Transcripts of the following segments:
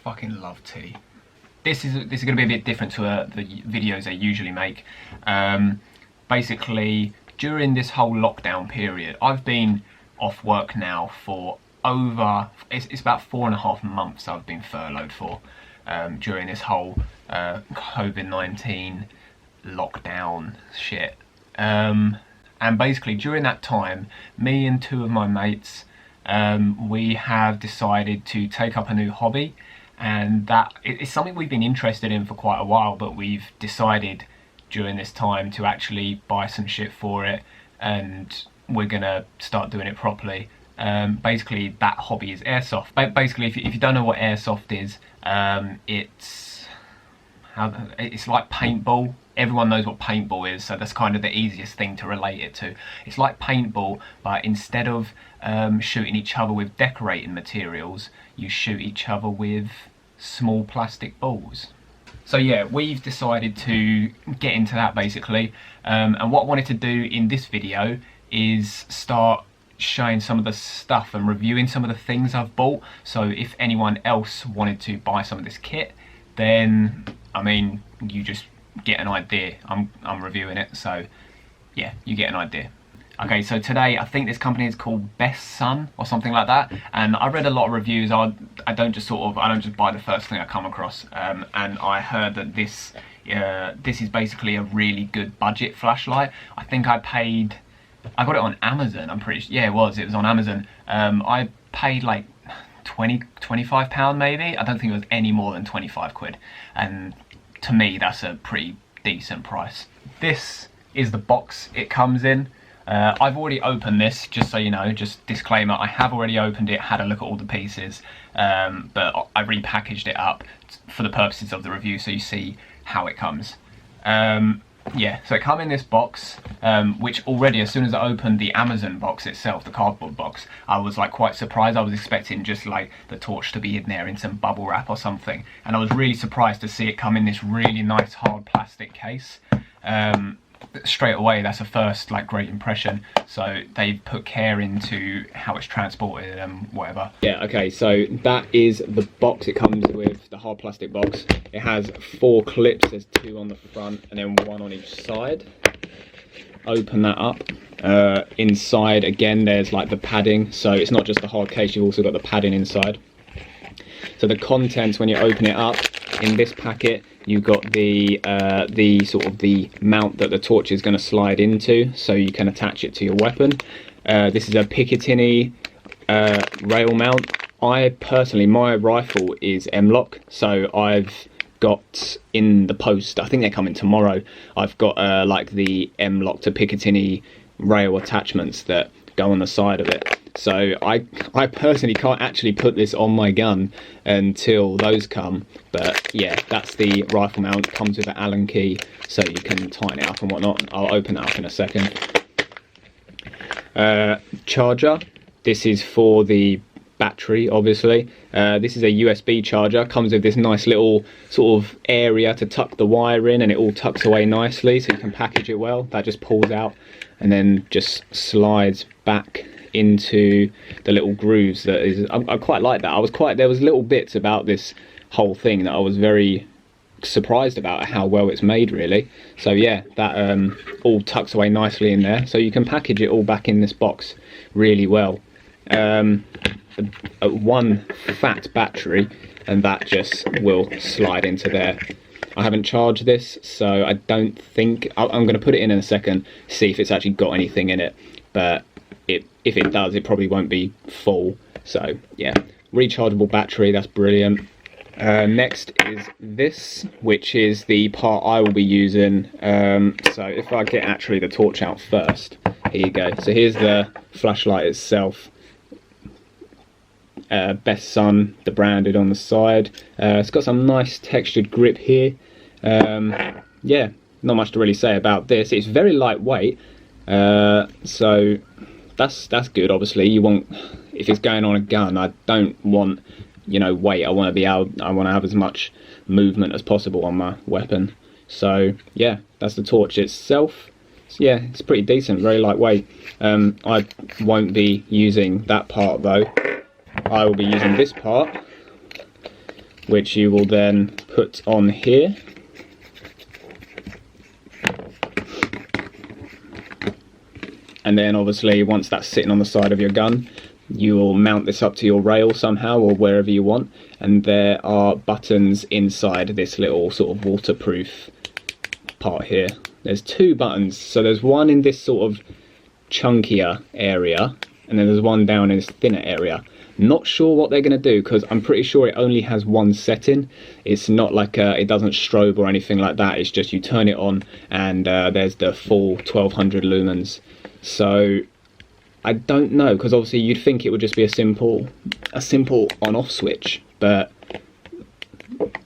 fucking love tea. This is going to be a bit different to the videos I usually make. Basically, during this whole lockdown period, I've been off work now for it's about 4.5 months I've been furloughed for, during this whole COVID-19 lockdown shit. And basically during that time, me and two of my mates, we have decided to take up a new hobby, and that it's something we've been interested in for quite a while, but we've decided during this time to actually buy some shit for it, and we're gonna start doing it properly. Basically that hobby is airsoft. Basically, if you don't know what airsoft is, it's like paintball. Everyone knows what paintball is, so that's kind of the easiest thing to relate it to. It's like paintball, but instead of shooting each other with decorating materials, you shoot each other with small plastic balls. So yeah, we've decided to get into that basically, and what I wanted to do in this video is start showing some of the stuff and reviewing some of the things I've bought. So if anyone else wanted to buy some of this kit, then I mean, you just get an idea. I'm reviewing it, so yeah, you get an idea. Okay, so today I think this company is called Bestsun or something like that, and I read a lot of reviews. I don't just buy the first thing I come across, and I heard that this is basically a really good budget flashlight. I think I got it on Amazon. I'm pretty sure, yeah, it was on Amazon. I paid like 25 pound maybe. I don't think it was any more than 25 quid, and to me that's a pretty decent price. This is the box it comes in. I've already opened this, just so you know, just disclaimer, I have already opened it, had a look at all the pieces, but I repackaged it up for the purposes of the review so you see how it comes. Yeah, so it come in this box, which already, as soon as I opened the Amazon box itself, the cardboard box, I was like quite surprised. I was expecting just like the torch to be in there in some bubble wrap or something, and I was really surprised to see it come in this really nice hard plastic case. Straight away, that's a first like great impression. So they've put care into how it's transported and whatever. Yeah, okay, so that is the box it comes with, the hard plastic box. It has 4 clips, there's 2 on the front and then 1 on each side. Open that up. Inside again there's like the padding, so it's not just the hard case, you've also got the padding inside. So the contents, when you open it up, in this packet you've got the sort of the mount that the torch is going to slide into, so you can attach it to your weapon. This is a Picatinny rail mount. I personally, my rifle is M-LOK, so I've got in the post, I think they're coming tomorrow, I've got like the M-LOK to Picatinny rail attachments that go on the side of it. So I personally can't actually put this on my gun until those come, but yeah, that's the rifle mount. Comes with an Allen key so you can tighten it up and whatnot. I'll open that up in a second. Charger, this is for the battery obviously. This is a USB charger, comes with this nice little sort of area to tuck the wire in, and it all tucks away nicely so you can package it well. That just pulls out and then just slides back into the little grooves. That is, I quite like that. There was little bits about this whole thing that I was very surprised about how well it's made really. So yeah, that all tucks away nicely in there, so you can package it all back in this box really well. One fat battery, and that just will slide into there. I haven't charged this, so I don't think I'm going to put it in a second, see if it's actually got anything in it, but if it does, it probably won't be full. So yeah, rechargeable battery, that's brilliant. Next is this, which is the part I will be using. So if I get actually the torch out first, here you go. So here's the flashlight itself. Bestsun, the branded on the side. It's got some nice textured grip here. Yeah, not much to really say about this. It's very lightweight, so that's good. Obviously, you want, if it's going on a gun, I don't want, you know, weight. I want to have as much movement as possible on my weapon. So yeah, that's the torch itself. So, yeah, it's pretty decent, very lightweight. I won't be using that part though. I will be using this part, which you will then put on here. And then obviously once that's sitting on the side of your gun, you will mount this up to your rail somehow or wherever you want. And there are buttons inside this little sort of waterproof part here. There's 2 buttons. So there's one in this sort of chunkier area, and then there's one down in this thinner area. Not sure what they're going to do, because I'm pretty sure it only has one setting. It's not like it doesn't strobe or anything like that. It's just you turn it on and there's the full 1200 lumens. So I don't know, because obviously you'd think it would just be a simple on-off switch, but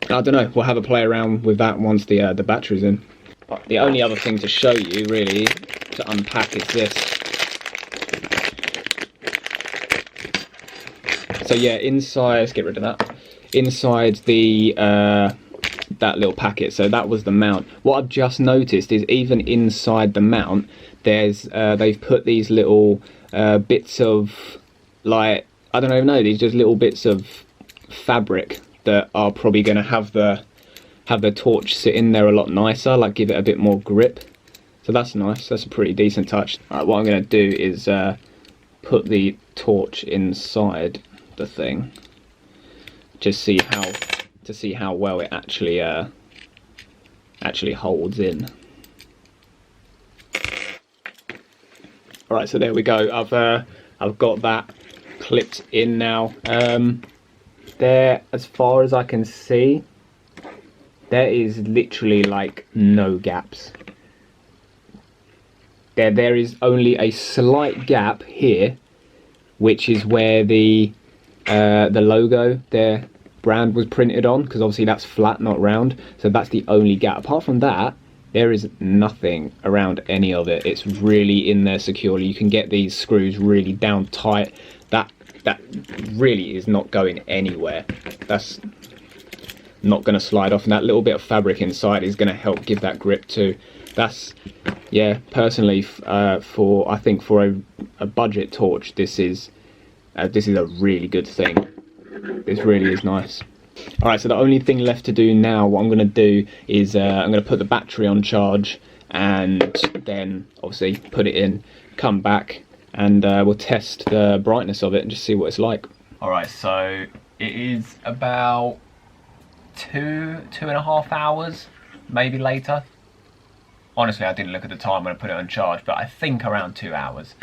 I don't know. We'll have a play around with that once the battery's in. The only other thing to show you really to unpack is this. So yeah, inside, let's get rid of that. Inside the that little packet, so that was the mount. What I've just noticed is even inside the mount, there's they've put these little bits of, like, I don't even know, these just little bits of fabric that are probably going to have the torch sit in there a lot nicer, like give it a bit more grip. So that's nice. That's a pretty decent touch. Alright, what I'm going to do is put the torch inside the thing, just see how well it actually holds in. Alright, so there we go. I've got that clipped in now. There, as far as I can see, there is literally like no gaps. There is only a slight gap here, which is where the logo, their brand, was printed on, because obviously that's flat, not round. So that's the only gap. Apart from that, there is nothing around any of it. It's really in there securely. You can get these screws really down tight. That really is not going anywhere. That's not going to slide off, and that little bit of fabric inside is going to help give that grip too. That's, yeah, personally, for, I think for a budget torch, this is a really good thing. This really is nice. Alright, so the only thing left to do now, what I'm going to do is I'm going to put the battery on charge, and then obviously put it in, come back, and we'll test the brightness of it and just see what it's like. Alright, so it is about 2.5 hours, maybe later. Honestly, I didn't look at the time when I put it on charge, but I think around 2 hours.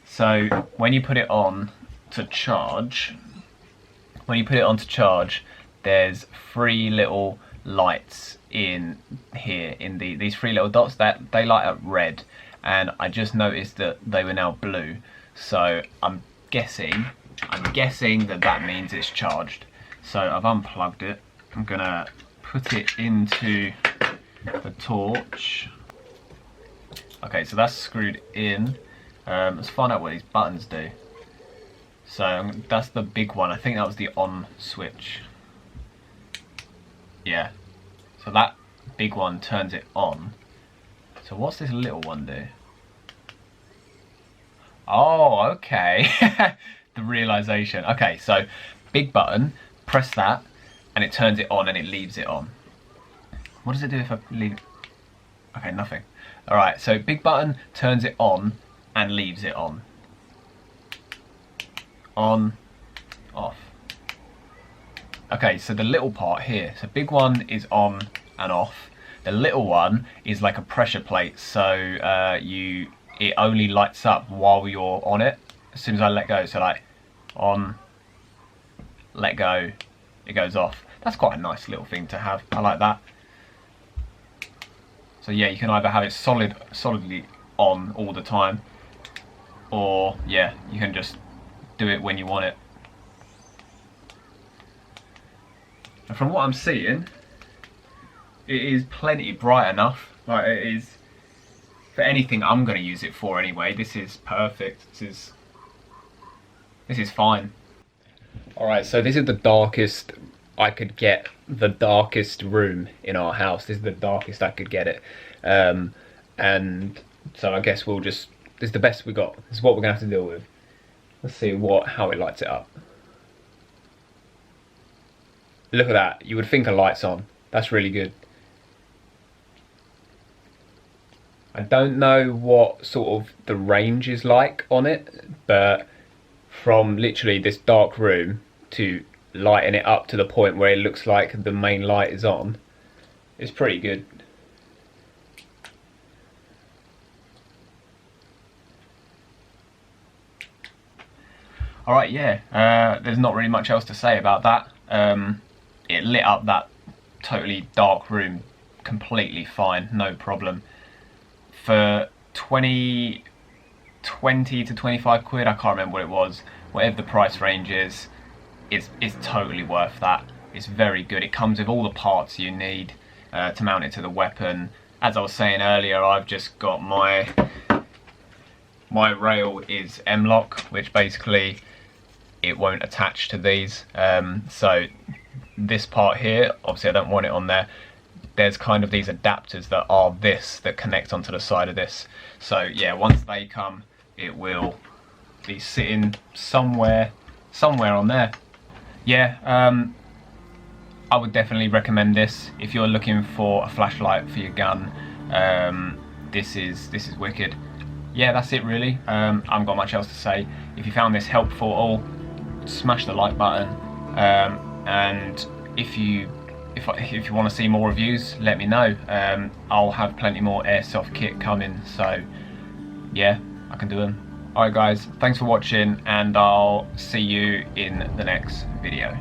So when you put it on to charge, there's 3 little lights in here, in these 3 little dots that they light up red, and I just noticed that they were now blue. So I'm guessing that means it's charged. So I've unplugged it. I'm gonna put it into the torch. Okay, so that's screwed in. Let's find out what these buttons do. So that's the big one. I think that was the on switch. Yeah. So that big one turns it on. So what's this little one do? Oh, okay. The realization. Okay, so big button, press that, and it turns it on and it leaves it on. What does it do if I leave it? Okay, nothing. Alright, so big button turns it on and leaves it on. On, off. Okay, so the little part here, so big one is on and off. The little one is like a pressure plate, so it only lights up while you're on it. As soon as I let go, so like on, let go, it goes off. That's quite a nice little thing to have. I like that. So yeah, you can either have it solidly on all the time, or yeah, you can just do it when you want it. And from what I'm seeing, it is plenty bright enough. Like, it is, for anything I'm going to use it for anyway, this is perfect. This is fine. Alright, so this is the darkest I could get, the darkest room in our house. This is the darkest I could get it. And so I guess we'll just, this is the best we got. This is what we're going to have to deal with. Let's see how it lights it up. Look at that. You would think a light's on. That's really good. I don't know what sort of the range is like on it, but from literally this dark room to lighting it up to the point where it looks like the main light is on, it's pretty good. Alright, yeah, there's not really much else to say about that. It lit up that totally dark room completely fine, no problem. For 20 to 25 quid, I can't remember what it was, whatever the price range is, it's totally worth that. It's very good. It comes with all the parts you need to mount it to the weapon. As I was saying earlier, I've just got my rail is M-lock, which basically it won't attach to these. So this part here, obviously I don't want it on there. There's kind of these adapters that are that connect onto the side of this. So yeah, once they come, it will be sitting somewhere on there. Yeah, I would definitely recommend this if you're looking for a flashlight for your gun. This is wicked. Yeah, that's it really. I haven't got much else to say. If you found this helpful at all, smash the like button. And if you want to see more reviews, let me know. I'll have plenty more airsoft kit coming, so yeah, I can do them. Alright guys, thanks for watching, and I'll see you in the next video.